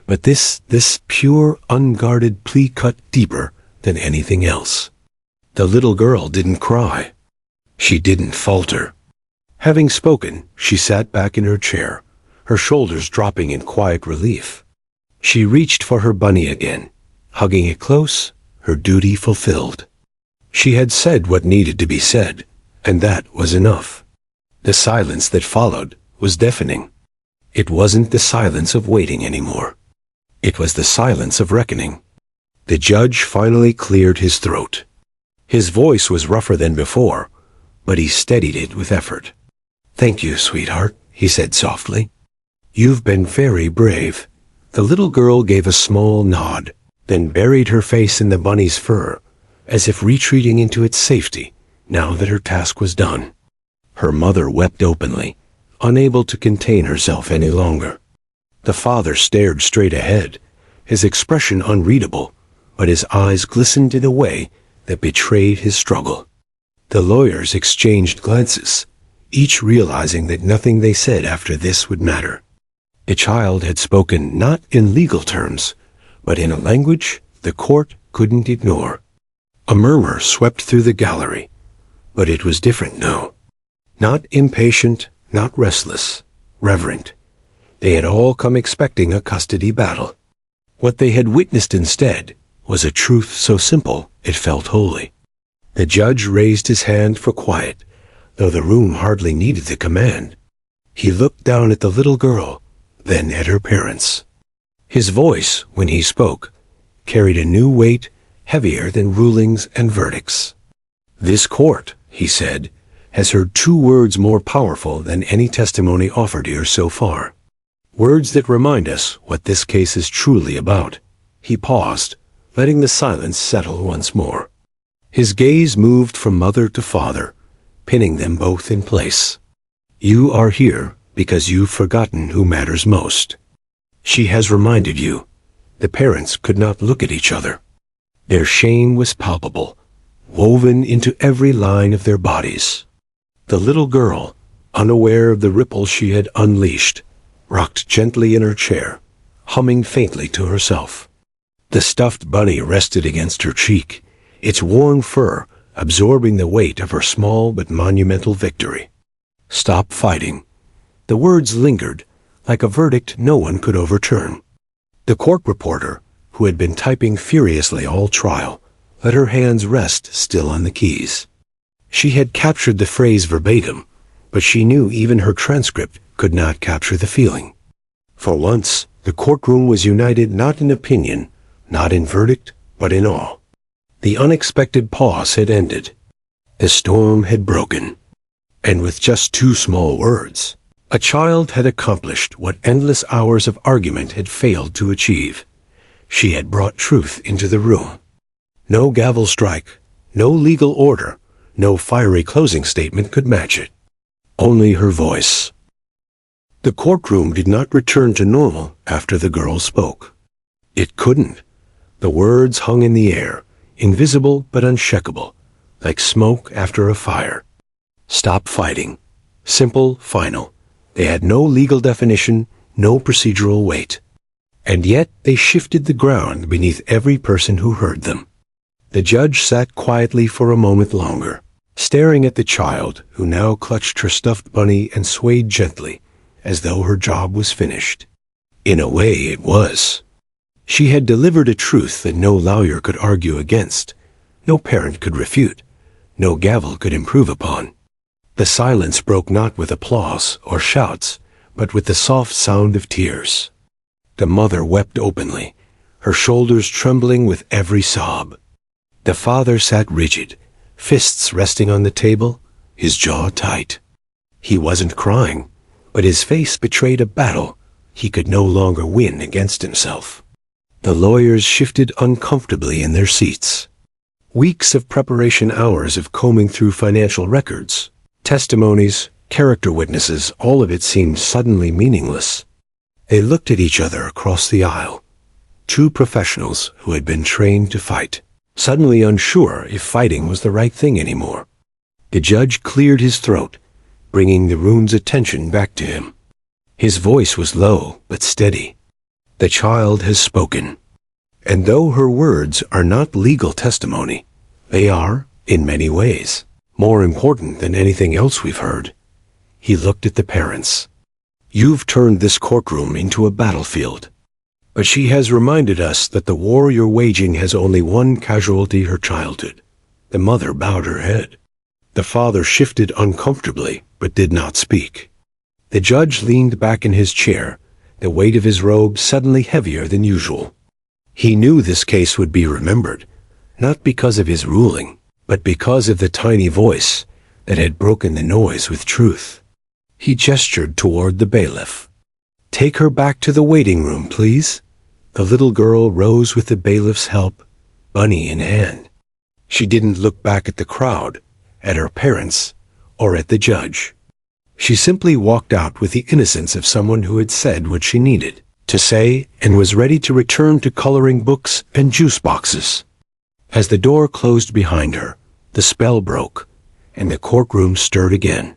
but this pure, unguarded plea cut deeper than anything else. The little girl didn't cry. She didn't falter. Having spoken, she sat back in her chair, her shoulders dropping in quiet relief. She reached for her bunny again, hugging it close, her duty fulfilled. She had said what needed to be said, and that was enough. The silence that followed was deafening. It wasn't the silence of waiting anymore. It was the silence of reckoning. The judge finally cleared his throat. His voice was rougher than before, but he steadied it with effort. "Thank you, sweetheart," he said softly. "You've been very brave." The little girl gave a small nod, then buried her face in the bunny's fur, as if retreating into its safety, now that her task was done. Her mother wept openly, unable to contain herself any longer. The father stared straight ahead, his expression unreadable, but his eyes glistened in a way that betrayed his struggle. The lawyers exchanged glances, each realizing that nothing they said after this would matter. The child had spoken not in legal terms, but in a language the court couldn't ignore. A murmur swept through the gallery, but it was different now. Not impatient, not restless, reverent. They had all come expecting a custody battle. What they had witnessed instead was a truth so simple it felt holy. The judge raised his hand for quiet, though the room hardly needed the command. He looked down at the little girl, then at her parents. His voice, when he spoke, carried a new weight, heavier than rulings and verdicts. "This court," he said, "has heard two words more powerful than any testimony offered here so far. Words that remind us what this case is truly about." He paused, letting the silence settle once more. His gaze moved from mother to father, pinning them both in place. "You are here because you've forgotten who matters most. She has reminded you." The parents could not look at each other. Their shame was palpable, woven into every line of their bodies. The little girl, unaware of the ripple she had unleashed, rocked gently in her chair, humming faintly to herself. The stuffed bunny rested against her cheek, its worn fur absorbing the weight of her small but monumental victory. "Stop fighting." The words lingered, like a verdict no one could overturn. The court reporter, who had been typing furiously all trial, let her hands rest still on the keys. She had captured the phrase verbatim, but she knew even her transcript could not capture the feeling. For once, the courtroom was united not in opinion, not in verdict, but in awe. The unexpected pause had ended. The storm had broken. And with just two small words, a child had accomplished what endless hours of argument had failed to achieve. She had brought truth into the room. No gavel strike, no legal order, no fiery closing statement could match it. Only her voice. The courtroom did not return to normal after the girl spoke. It couldn't. The words hung in the air, invisible but unshakable, like smoke after a fire. Stop fighting. Simple, final. They had no legal definition, no procedural weight. And yet they shifted the ground beneath every person who heard them. The judge sat quietly for a moment longer, staring at the child who now clutched her stuffed bunny and swayed gently, as though her job was finished. In a way, it was. She had delivered a truth that no lawyer could argue against, no parent could refute, no gavel could improve upon. The silence broke not with applause or shouts, but with the soft sound of tears. The mother wept openly, her shoulders trembling with every sob. The father sat rigid, fists resting on the table, his jaw tight. He wasn't crying, but his face betrayed a battle he could no longer win against himself. The lawyers shifted uncomfortably in their seats. Weeks of preparation, hours of combing through financial records, testimonies, character witnesses, all of it seemed suddenly meaningless. They looked at each other across the aisle. Two professionals who had been trained to fight, suddenly unsure if fighting was the right thing anymore. The judge cleared his throat, bringing the room's attention back to him. His voice was low but steady. The child has spoken. And though her words are not legal testimony, they are, in many ways, more important than anything else we've heard. He looked at the parents. You've turned this courtroom into a battlefield. But she has reminded us that the war you're waging has only one casualty: her childhood. The mother bowed her head. The father shifted uncomfortably, but did not speak. The judge leaned back in his chair, the weight of his robe suddenly heavier than usual. He knew this case would be remembered, not because of his ruling, but because of the tiny voice that had broken the noise with truth. He gestured toward the bailiff. "Take her back to the waiting room, please." The little girl rose with the bailiff's help, bunny in hand. She didn't look back at the crowd, at her parents, or at the judge. She simply walked out with the innocence of someone who had said what she needed to say and was ready to return to coloring books and juice boxes. As the door closed behind her, the spell broke, and the courtroom stirred again.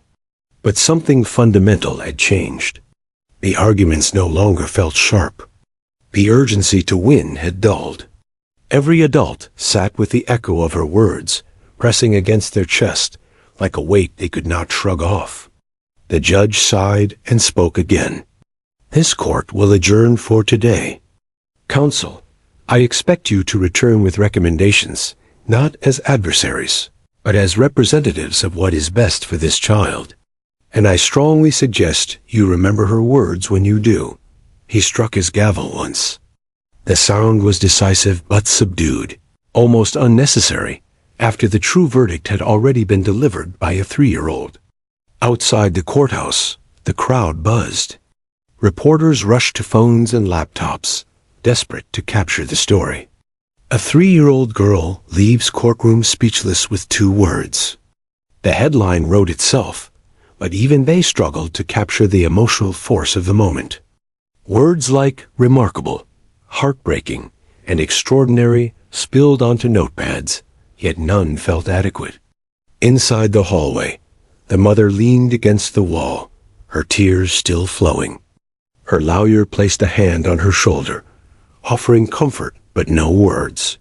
But something fundamental had changed. The arguments no longer felt sharp. The urgency to win had dulled. Every adult sat with the echo of her words, pressing against their chest like a weight they could not shrug off. The judge sighed and spoke again. "This court will adjourn for today. Counsel, I expect you to return with recommendations, not as adversaries, but as representatives of what is best for this child. And I strongly suggest you remember her words when you do." He struck his gavel once. The sound was decisive but subdued, almost unnecessary, after the true verdict had already been delivered by a 3-year-old. Outside the courthouse, the crowd buzzed. Reporters rushed to phones and laptops, desperate to capture the story. A 3-year-old girl leaves courtroom speechless with 2 words. The headline wrote itself, but even they struggled to capture the emotional force of the moment. Words like remarkable, heartbreaking, and extraordinary spilled onto notepads, yet none felt adequate. Inside the hallway, the mother leaned against the wall, her tears still flowing. Her lawyer placed a hand on her shoulder, offering comfort but no words.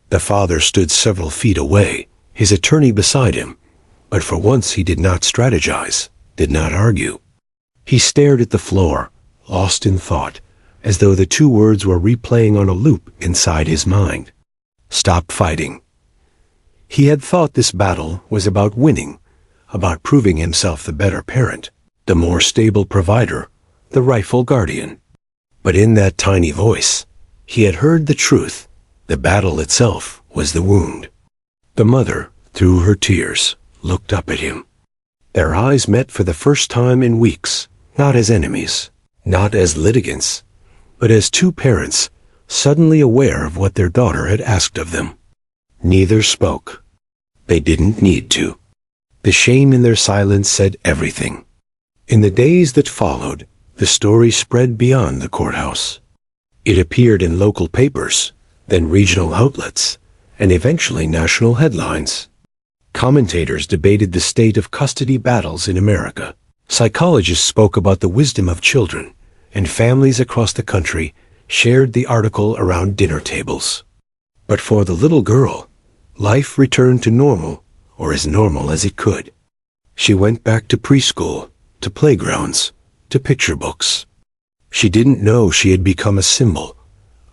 The father stood several feet away, his attorney beside him, but for once he did not strategize, did not argue. He stared at the floor, lost in thought, as though the 2 words were replaying on a loop inside his mind. Stop fighting. He had thought this battle was about winning, about proving himself the better parent, the more stable provider, the rightful guardian. But in that tiny voice, he had heard the truth. The battle itself was the wound. The mother, through her tears, looked up at him. Their eyes met for the first time in weeks, not as enemies, not as litigants, but as 2 parents suddenly aware of what their daughter had asked of them. Neither spoke. They didn't need to. The shame in their silence said everything. In the days that followed, the story spread beyond the courthouse. It appeared in local papers, then regional outlets, and eventually national headlines. Commentators debated the state of custody battles in America. Psychologists spoke about the wisdom of children, and families across the country shared the article around dinner tables. But for the little girl, life returned to normal, or as normal as it could. She went back to preschool, to playgrounds, to picture books. She didn't know she had become a symbol,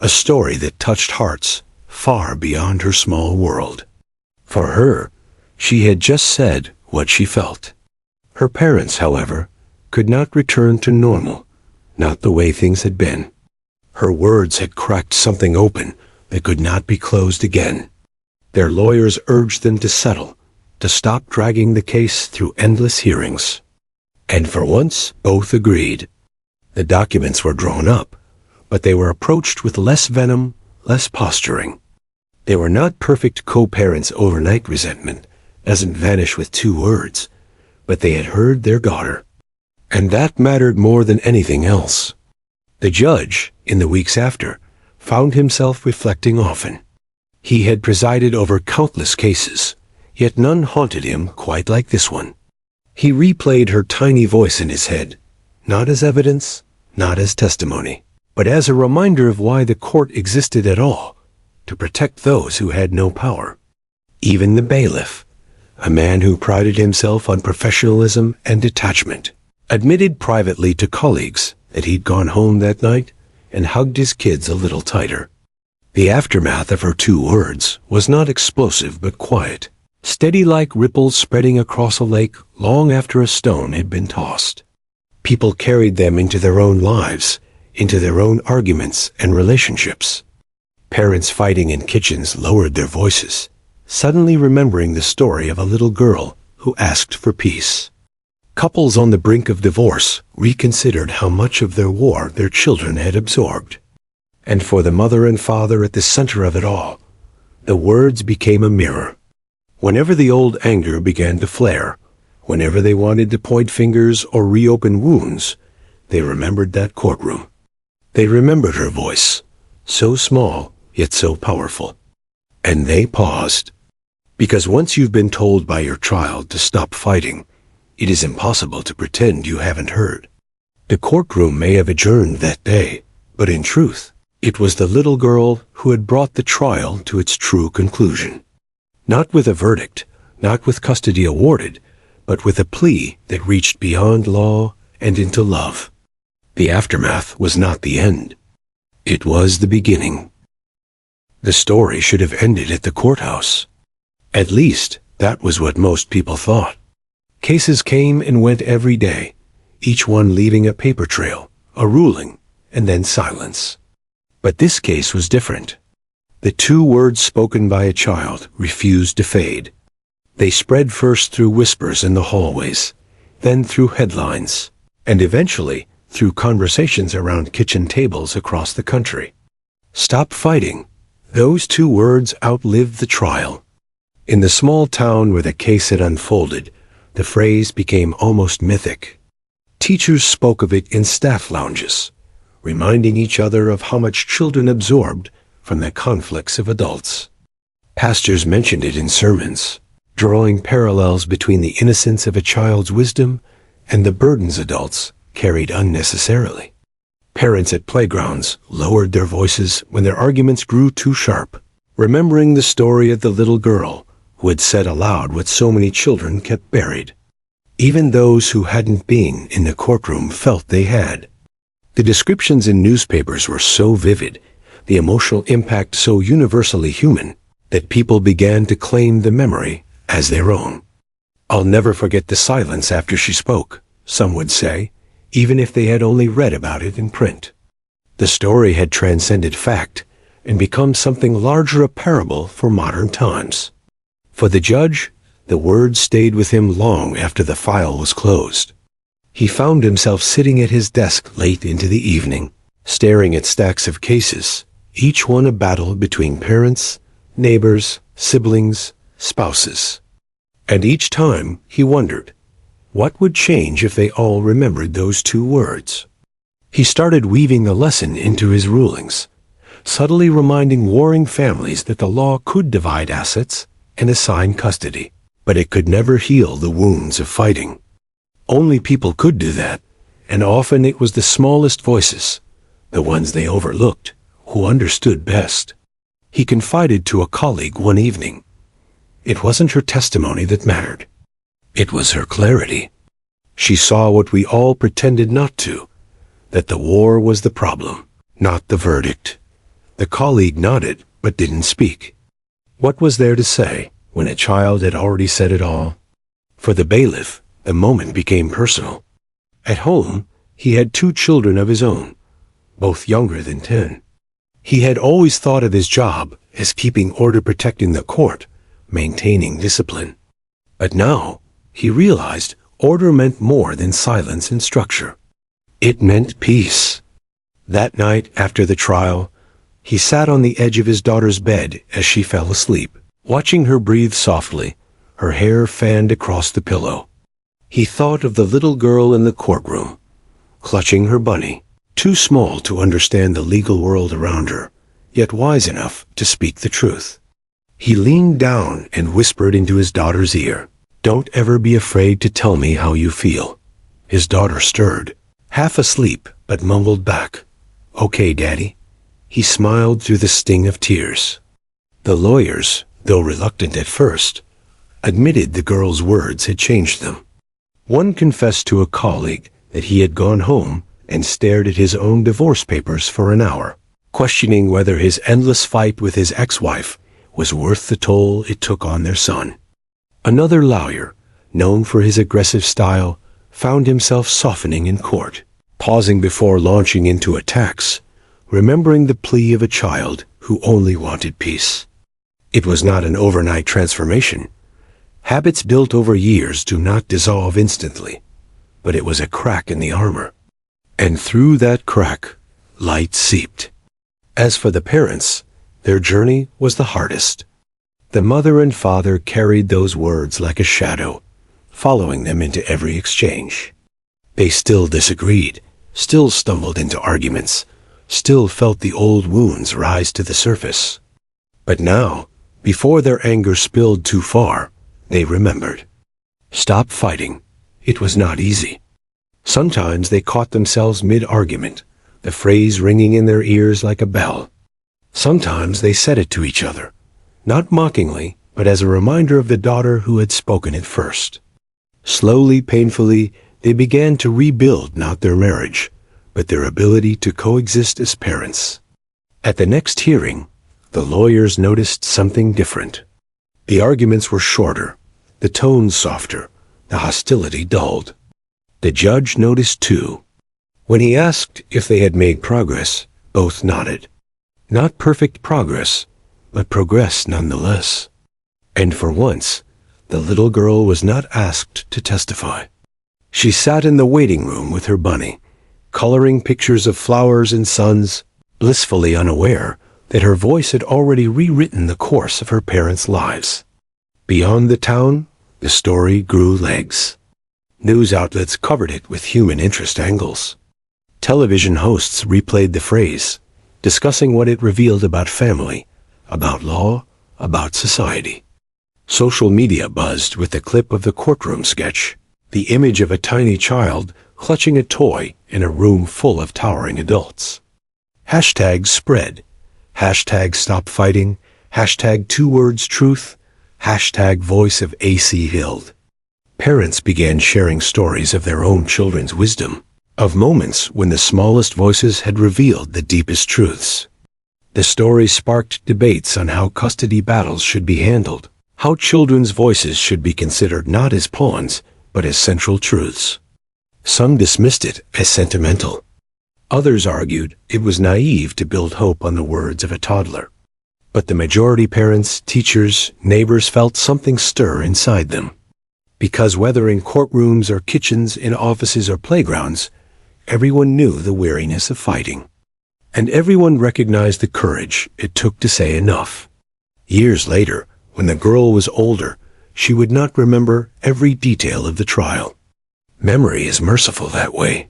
a story that touched hearts far beyond her small world. For her, she had just said what she felt. Her parents, however, could not return to normal, not the way things had been. Her words had cracked something open that could not be closed again. Their lawyers urged them to settle, to stop dragging the case through endless hearings. And for once, both agreed. The documents were drawn up, but they were approached with less venom, less posturing. They were not perfect co-parents. Overnight resentment doesn't vanish with 2 words, but they had heard their daughter. And that mattered more than anything else. The judge, in the weeks after, found himself reflecting often. He had presided over countless cases, yet none haunted him quite like this one. He replayed her tiny voice in his head, not as evidence, not as testimony, but as a reminder of why the court existed at all, to protect those who had no power. Even the bailiff, a man who prided himself on professionalism and detachment, admitted privately to colleagues that he'd gone home that night and hugged his kids a little tighter. The aftermath of her 2 words was not explosive but quiet, steady like ripples spreading across a lake long after a stone had been tossed. People carried them into their own lives, into their own arguments and relationships. Parents fighting in kitchens lowered their voices, suddenly remembering the story of a little girl who asked for peace. Couples on the brink of divorce reconsidered how much of their war their children had absorbed. And for the mother and father at the center of it all, the words became a mirror. Whenever the old anger began to flare, whenever they wanted to point fingers or reopen wounds, they remembered that courtroom. They remembered her voice, so small yet so powerful. And they paused. Because once you've been told by your child to stop fighting, it is impossible to pretend you haven't heard. The courtroom may have adjourned that day, but in truth, it was the little girl who had brought the trial to its true conclusion. Not with a verdict, not with custody awarded, but with a plea that reached beyond law and into love. The aftermath was not the end. It was the beginning. The story should have ended at the courthouse. At least, that was what most people thought. Cases came and went every day, each one leaving a paper trail, a ruling, and then silence. But this case was different. The 2 words spoken by a child refused to fade. They spread first through whispers in the hallways, then through headlines, and eventually through conversations around kitchen tables across the country. Stop fighting. Those 2 words outlived the trial. In the small town where the case had unfolded, the phrase became almost mythic. Teachers spoke of it in staff lounges, reminding each other of how much children absorbed from the conflicts of adults. Pastors mentioned it in sermons, drawing parallels between the innocence of a child's wisdom and the burdens adults carried unnecessarily. Parents at playgrounds lowered their voices when their arguments grew too sharp, remembering the story of the little girl who had said aloud what so many children kept buried. Even those who hadn't been in the courtroom felt they had. The descriptions in newspapers were so vivid, the emotional impact so universally human, that people began to claim the memory as their own. "I'll never forget the silence after she spoke," some would say, even if they had only read about it in print. The story had transcended fact and become something larger, a parable for modern times. For the judge, the words stayed with him long after the file was closed. He found himself sitting at his desk late into the evening, staring at stacks of cases, each one a battle between parents, neighbors, siblings, spouses. And each time he wondered, what would change if they all remembered those 2 words? He started weaving the lesson into his rulings, subtly reminding warring families that the law could divide assets and assign custody, but it could never heal the wounds of fighting. Only people could do that, and often it was the smallest voices, the ones they overlooked, who understood best. He confided to a colleague one evening. It wasn't her testimony that mattered. It was her clarity. She saw what we all pretended not to, that the war was the problem, not the verdict. The colleague nodded, but didn't speak. What was there to say when a child had already said it all? For the bailiff, the moment became personal. At home, he had 2 children of his own, both younger than 10. He had always thought of his job as keeping order, protecting the court, maintaining discipline. But now, he realized order meant more than silence and structure. It meant peace. That night after the trial, he sat on the edge of his daughter's bed as she fell asleep, watching her breathe softly, her hair fanned across the pillow. He thought of the little girl in the courtroom, clutching her bunny, too small to understand the legal world around her, yet wise enough to speak the truth. He leaned down and whispered into his daughter's ear, "Don't ever be afraid to tell me how you feel." His daughter stirred, half asleep, but mumbled back, "Okay, Daddy." He smiled through the sting of tears. The lawyers, though reluctant at first, admitted the girl's words had changed them. One confessed to a colleague that he had gone home and stared at his own divorce papers for an hour, questioning whether his endless fight with his ex-wife was worth the toll it took on their son. Another lawyer, known for his aggressive style, found himself softening in court, pausing before launching into attacks, remembering the plea of a child who only wanted peace. It was not an overnight transformation. Habits built over years do not dissolve instantly, but it was a crack in the armor. And through that crack, light seeped. As for the parents, their journey was the hardest. The mother and father carried those words like a shadow, following them into every exchange. They still disagreed, still stumbled into arguments, still felt the old wounds rise to the surface. But now, before their anger spilled too far, they remembered. Stop fighting. It was not easy. Sometimes they caught themselves mid-argument, the phrase ringing in their ears like a bell. Sometimes they said it to each other, not mockingly, but as a reminder of the daughter who had spoken it first. Slowly, painfully, they began to rebuild not their marriage, but their ability to coexist as parents. At the next hearing, the lawyers noticed something different. The arguments were shorter, the tone softer, the hostility dulled. The judge noticed too. When he asked if they had made progress, both nodded. Not perfect progress, but progress nonetheless. And for once, the little girl was not asked to testify. She sat in the waiting room with her bunny, coloring pictures of flowers and suns, blissfully unaware that her voice had already rewritten the course of her parents' lives. Beyond the town, the story grew legs. News outlets covered it with human interest angles. Television hosts replayed the phrase, discussing what it revealed about family, about law, about society. Social media buzzed with the clip of the courtroom sketch, the image of a tiny child clutching a toy in a room full of towering adults. Hashtags spread. Hashtag stop fighting, hashtag 2 words truth, hashtag voice of AC Hild. Parents began sharing stories of their own children's wisdom, of moments when the smallest voices had revealed the deepest truths. The story sparked debates on how custody battles should be handled, how children's voices should be considered not as pawns, but as central truths. Some dismissed it as sentimental. Others argued it was naive to build hope on the words of a toddler. But the majority parents, teachers, neighbors felt something stir inside them. Because whether in courtrooms or kitchens, in offices or playgrounds, everyone knew the weariness of fighting. And everyone recognized the courage it took to say enough. Years later, when the girl was older, she would not remember every detail of the trial. Memory is merciful that way.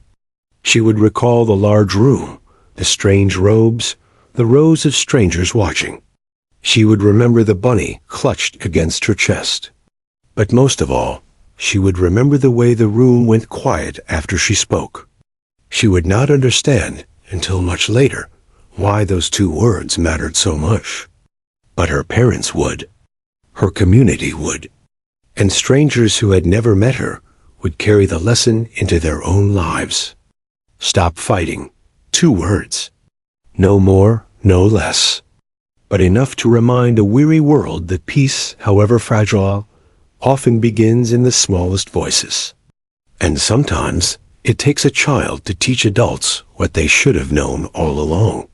She would recall the large room, the strange robes, the rows of strangers watching. She would remember the bunny clutched against her chest. But most of all, she would remember the way the room went quiet after she spoke. She would not understand, until much later, why those 2 words mattered so much. But her parents would. Her community would. And strangers who had never met her would carry the lesson into their own lives. Stop fighting. 2 words. No more, no less. But enough to remind a weary world that peace, however fragile, often begins in the smallest voices. And sometimes it takes a child to teach adults what they should have known all along.